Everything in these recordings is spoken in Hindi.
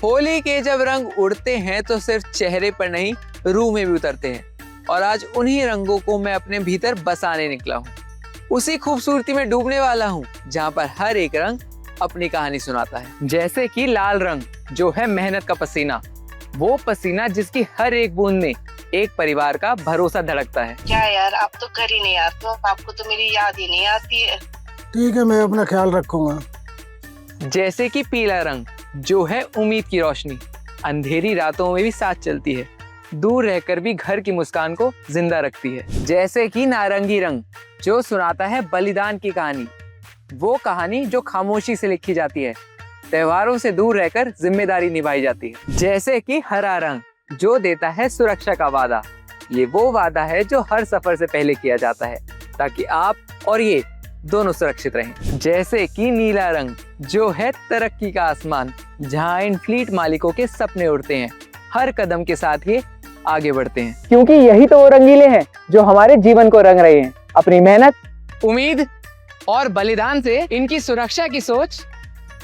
होली के जब रंग उड़ते हैं तो सिर्फ चेहरे पर नहीं, रूह में भी उतरते हैं। और आज उन्हीं रंगों को मैं अपने भीतर बसाने निकला हूँ। उसी खूबसूरती में डूबने वाला हूँ जहाँ पर हर एक रंग अपनी कहानी सुनाता है। जैसे कि लाल रंग जो है मेहनत का पसीना, वो पसीना जिसकी हर एक बूंद में एक परिवार का भरोसा धड़कता है। क्या यार, आप तो घर ही नहीं आते हो, आपको तो मेरी याद ही नहीं आती है। ठीक है, मैं अपना ख्याल रखूंगा। जैसे कि पीला रंग जो है उम्मीद की रोशनी, अंधेरी रातों में भी साथ चलती है, दूर रहकर भी घर की मुस्कान को जिंदा रखती है। जैसे कि नारंगी रंग जो सुनाता है बलिदान की कहानी, वो कहानी जो खामोशी से लिखी जाती है, त्योहारों से दूर रहकर जिम्मेदारी निभाई जाती है। जैसे कि हरा रंग जो देता है सुरक्षा का वादा, ये वो वादा है जो हर सफर से पहले किया जाता है ताकि आप और ये दोनों सुरक्षित रहें। जैसे कि नीला रंग जो है तरक्की का आसमान, जहां इन फ्लीट मालिकों के सपने उड़ते हैं, हर कदम के साथ ये आगे बढ़ते हैं, क्योंकि यही तो वो रंगीले हैं जो हमारे जीवन को रंग रहे हैं। अपनी मेहनत, उम्मीद और बलिदान से इनकी सुरक्षा की सोच,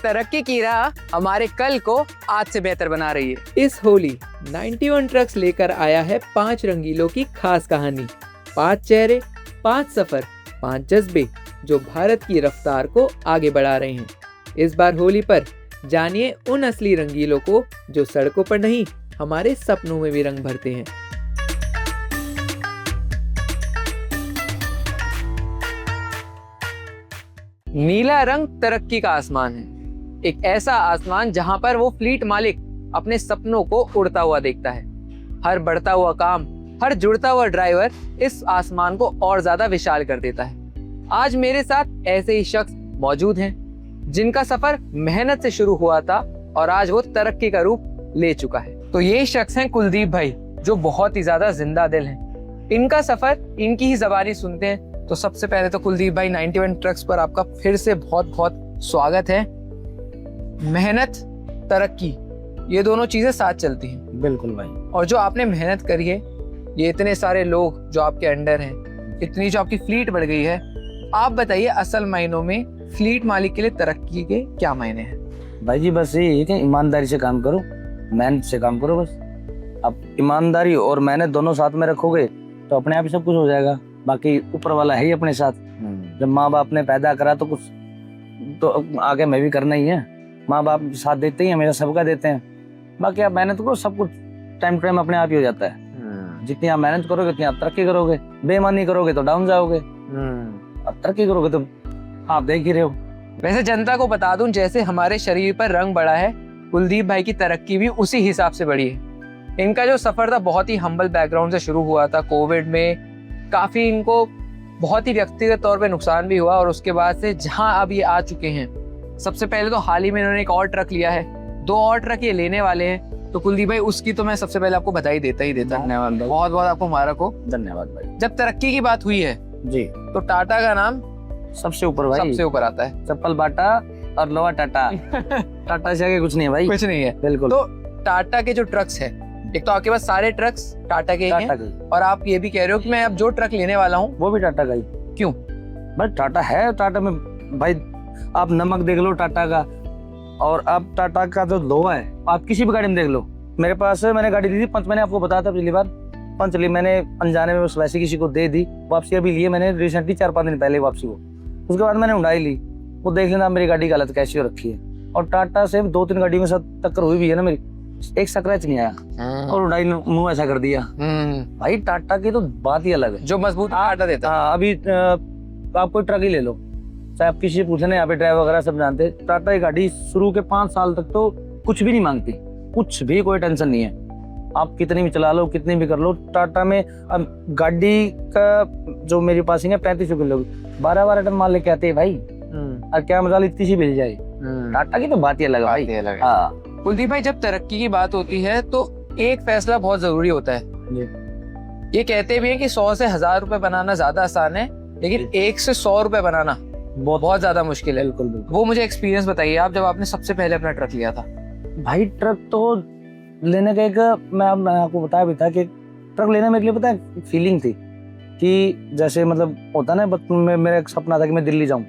तरक्की की राह हमारे कल को आज से बेहतर बना रही है। इस होली 91 ट्रक्स लेकर आया है 5 रंगीलों की खास कहानी, 5 चेहरे, 5 सफर, 5 जज्बे जो भारत की रफ्तार को आगे बढ़ा रहे हैं। इस बार होली पर जानिए उन असली रंगीलों को जो सड़कों पर नहीं, हमारे सपनों में भी रंग भरते हैं। नीला रंग तरक्की का आसमान है, एक ऐसा आसमान जहां पर वो फ्लीट मालिक अपने सपनों को उड़ता हुआ देखता है। हर बढ़ता हुआ काम, हर जुड़ता हुआ ड्राइवर इस आसमान को और ज्यादा विशाल कर देता है। आज मेरे साथ ऐसे ही शख्स मौजूद हैं जिनका सफर मेहनत से शुरू हुआ था और आज वो तरक्की का रूप ले चुका है। तो ये शख्स हैं कुलदीप भाई, जो बहुत ही ज्यादा जिंदा दिल हैं। इनका सफर इनकी ही ज़बानी सुनते हैं। तो सबसे पहले तो कुलदीप भाई 91 ट्रक्स पर आपका फिर से बहुत बहुत स्वागत है। मेहनत, तरक्की, ये दोनों चीजें साथ चलती हैं। बिल्कुल भाई। और जो आपने मेहनत करी है, ये इतने सारे लोग जो आपके अंडर हैं, इतनी जो आपकी फ्लीट बढ़ गई है, आप बताइए असल मायनों में फ्लीट मालिक के लिए तरक्की के क्या मायने हैं? भाई जी बस ये है कि ईमानदारी से काम करो, मेहनत से काम करो। बस आप ईमानदारी और मेहनत दोनों साथ में रखोगे तो अपने आप ही सब कुछ हो जाएगा। बाकी ऊपर वाला है ही अपने साथ। जब माँ बाप ने पैदा करा तो कुछ तो आगे मैं भी करना ही है। माँ बाप साथ देते ही हमेशा, सबका देते हैं। बाकी आप मेहनत करो, सब कुछ टाइम टू टाइम अपने आप ही हो जाता है। जितनी आप मेहनत करोगे उतनी आप तरक्की करोगे। बेईमानी करोगे तो डाउन जाओगे, अब तरक्की करोगे तो आप देख ही रहे हो। वैसे जनता को बता दूं, जैसे हमारे शरीर पर रंग बढ़ा है, कुलदीप भाई की तरक्की भी उसी हिसाब से बढ़ी है। इनका जो सफर था बहुत ही हम्बल बैकग्राउंड से शुरू हुआ था। कोविड में काफी इनको बहुत ही व्यक्तिगत तौर पे नुकसान भी हुआ और उसके बाद से जहां अब ये आ चुके हैं, सबसे पहले तो हाल ही में इन्होंने एक और ट्रक लिया है, 2 और ट्रक ये लेने वाले हैं। तो कुलदीप भाई उसकी तो मैं सबसे पहले आपको बधाई देता ही देता। धन्यवाद भाई। बहुत बहुत आपको मुबारक हो। धन्यवाद भाई। जब तरक्की की बात हुई है जी तो टाटा का नाम सबसे ऊपर भाई, सबसे ऊपर आता है। चप्पल बाटा और लोहा टाटा। टाटा से आगे कुछ नहीं है भाई, कुछ नहीं है। बिल्कुल। तो टाटा के जो ट्रक्स है, एक तो आपके पास सारे ट्रक्स टाटा के ही टाटा हैं, का और आप ये भी कह रहे हो कि मैं अब जो ट्रक लेने वाला हूँ वो भी टाटा का ही। क्यों? भाई टाटा है, टाटा में भाई आप नमक देख लो टाटा का, और आप टाटा का जो लोहा है आप किसी भी गाड़ी में देख लो। मेरे पास है, मैंने गाड़ी ली थी पंच, मैंने आपको बताया था पिछली बार, पंच ली मैंने अनजाने में, वैसे किसी को दे दी। वापसी अभी लिए मैंने रिसेंटली 4-5 दिन पहले वापसी को। उसके बाद मैंने उड़ाई ली। वो देख लेना मेरी गाड़ी की हालत कैसी हो रखी है। और टाटा से 2-3 गाड़ी में साथ टक्कर हुई भी है ना मेरी, एक स्क्रैच नहीं आया और उड़ाई ने मुंह ऐसा कर दिया। भाई टाटा की तो बात ही अलग है, जो मजबूत टाटा देता। हाँ अभी आप कोई ट्रक ही ले लो, चाहे आप किसी से पूछे ना, यहाँ पे ड्राइवर वगैरह सब जानते हैं। टाटा की गाड़ी शुरू के 5 साल तक तो कुछ भी नहीं मांगती, कुछ भी, कोई टेंशन नहीं है। आप कितनी भी चला लो, कितनी भी कर लो। टाटा में अब गाड़ी का जो मेरी पासिंग है 35 किलो की, 12-12 टन माल लेके आते हैं भाई। और क्या मजाल इतनी सी मिल जाए। टाटा की तो बात ही अलग है भाई। हाँ कुलदीप भाई, जब तरक्की की बात होती है तो एक फैसला बहुत जरूरी होता है। ये कहते भी हैं कि 100 से 1000 रुपए बनाना ज्यादा आसान है, लेकिन 1 से 100 रुपए बनाना बहुत ज्यादा मुश्किल है। बिल्कुल। वो मुझे एक्सपीरियंस बताइए आप, जब आपने सबसे पहले अपना ट्रक लिया था। भाई ट्रक तो लेने का एक, मैं आपको बताया भी था कि ट्रक लेने मेरे लिए पता है फीलिंग थी कि जैसे मतलब होता ना बचपन में मेरा एक सपना था कि मैं दिल्ली जाऊं।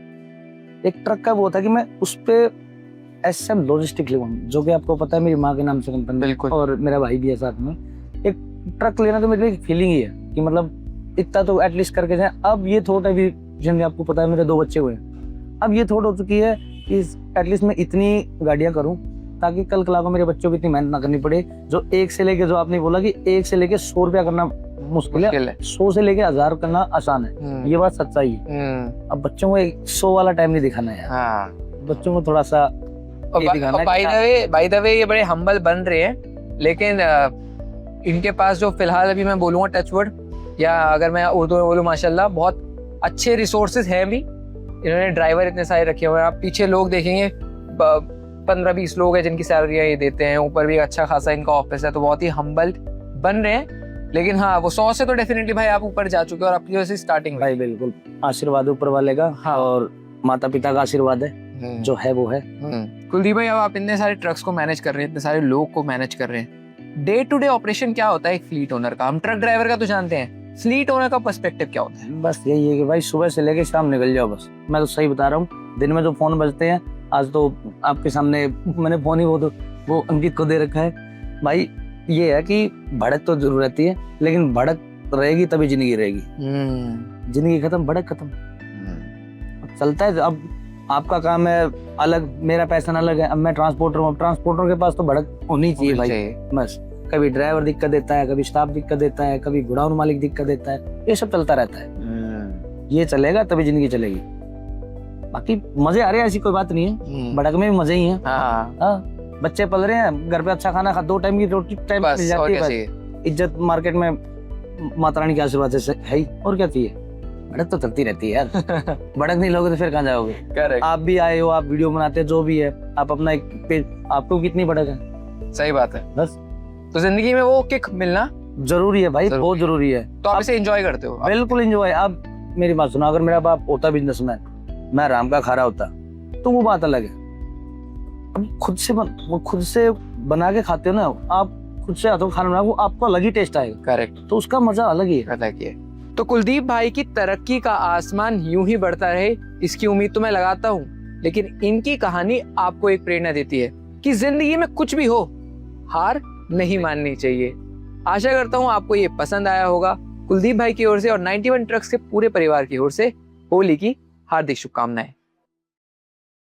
एक ट्रक का वो था कि मैं उस पे SM लॉजिस्टिक लिमिटेड, जो कि आपको पता है मेरी माँ के नाम से कंपनी, बिल्कुल। और मेरा भाई भी है साथ में। एक ट्रक लेना तो मेरे लिए एक फीलिंग ही है कि मतलब इतना तो एटलीस्ट करके जाए। अब ये थॉट है भी, जिनमें आपको पता है मेरे 2 बच्चे हुए हैं, अब ये थॉट हो चुकी है कि एटलीस्ट मैं इतनी गाड़ियां करूं ताकि कल कला को मेरे बच्चों को इतनी मेहनत ना करनी पड़े। जो 1 से लेके, जो आपने बोला कि 1 से लेके 100 रुपया करना मुश्किल है, 100 से लेके 1000 करना आसान है, ये बात सच्चाई है। अब बच्चों को 100 वाला टाइम नहीं दिखाना है, हाँ। बच्चों को थोड़ा सा बाय द वे ये बड़े हम्बल बन रहे हैं, लेकिन इनके पास जो फिलहाल अभी मैं बोलूँगा टचवुड, या अगर मैं उर्दू में बोलूँ माशाल्लाह, बहुत अच्छे रिसोर्सेज हैं भी। इन्होंने ड्राइवर इतने सारे रखे हुए हैं, आप पीछे लोग देखेंगे 15-20 लोग हैं जिनकी सैलरियाँ ये देते हैं, ऊपर भी अच्छा खासा इनका ऑफिस है, तो बहुत ही हम्बल बन रहे हैं। लेकिन हाँ, वो 100 से तो डेफिनेटली भाई आप ऊपर जा चुके हो, और आपकी वजह से स्टार्टिंग भाई बिल्कुल आशीर्वाद ऊपर वाले का, हाँ। और माता पिता का आशीर्वाद है, जो है वो है। कुलदीप भाई, अब आप इतने सारे ट्रक्स को मैनेज कर रहे हैं, इतने सारे लोग को मैनेज कर रहे हैं, डे टू डे ऑपरेशन क्या होता है एक फ्लीट ओनर का? हम ट्रक ड्राइवर का तो जानते हैं, फ्लीट ओनर का पर्सपेक्टिव क्या होता है? बस यही है कि भाई सुबह से लेके शाम निकल जाओ बस। मैं तो सही बता रहा हूँ, दिन में जो फोन बजते हैं, आज तो आपके सामने मैंने फोन ही वो अंकित को दे रखा है। भाई ये है कि भड़क तो जरूर रहती है, लेकिन भड़क रहेगी तभी जिंदगी रहेगी। जिंदगी खत्म, भड़क खत्म, चलता है। अब आपका काम है अलग, मेरा पैसा अलग है। अब मैं ट्रांसपोर्टर हूँ, ट्रांसपोर्टर के पास तो भड़क होनी चाहिए भाई। बस कभी ड्राइवर दिक्कत देता है, कभी स्टाफ दिक्कत देता है, कभी गोडाउन मालिक दिक्कत देता है, ये सब चलता रहता है। ये चलेगा तभी जिंदगी चलेगी। बाकी मजे आ रहे हैं, ऐसी कोई बात नहीं है, भड़क में भी मजे ही हैं। हाँ, बच्चे पल रहे हैं, घर पे अच्छा खाना खा, 2 टाइम की रोटी टाइम मिल जाती है, इज्जत मार्केट में माता रानी के आशीर्वाद से है ही, और क्या चाहिए। भड़क तो चलती रहती है यार। भड़क नहीं लोगे तो फिर कहाँ जाओगे? Correct. आप भी आए हो, आप वीडियो बनाते, जो भी है, आप अपना एक पेज, आपको कितनी भड़क है? सही बात है। बस तो जिंदगी में वो किक मिलना जरूरी है भाई, बहुत जरूरी है। तो आप इसे एंजॉय करते हो? बिल्कुल एंजॉय। आप मेरी बात सुनो, अगर मेरा बाप होता बिजनेसमैन, मैं आराम का खा रहा होता, तो वो बात अलग है। अब खुद से बना के खाते हो ना आप, खुद से हाथों खाना बना, वो आपको अलग ही टेस्ट आएगा। करेक्ट। तो उसका मजा अलग ही है। तो कुलदीप भाई की तरक्की का आसमान यूं ही बढ़ता रहे, इसकी उम्मीद तो मैं लगाता हूँ, लेकिन इनकी कहानी आपको एक प्रेरणा देती है कि जिंदगी में कुछ भी हो, हार नहीं माननी चाहिए। आशा करता हूँ आपको ये पसंद आया होगा। कुलदीप भाई की ओर से और 91 ट्रक्स के पूरे परिवार की ओर से होली की हार्दिक शुभकामनाएं।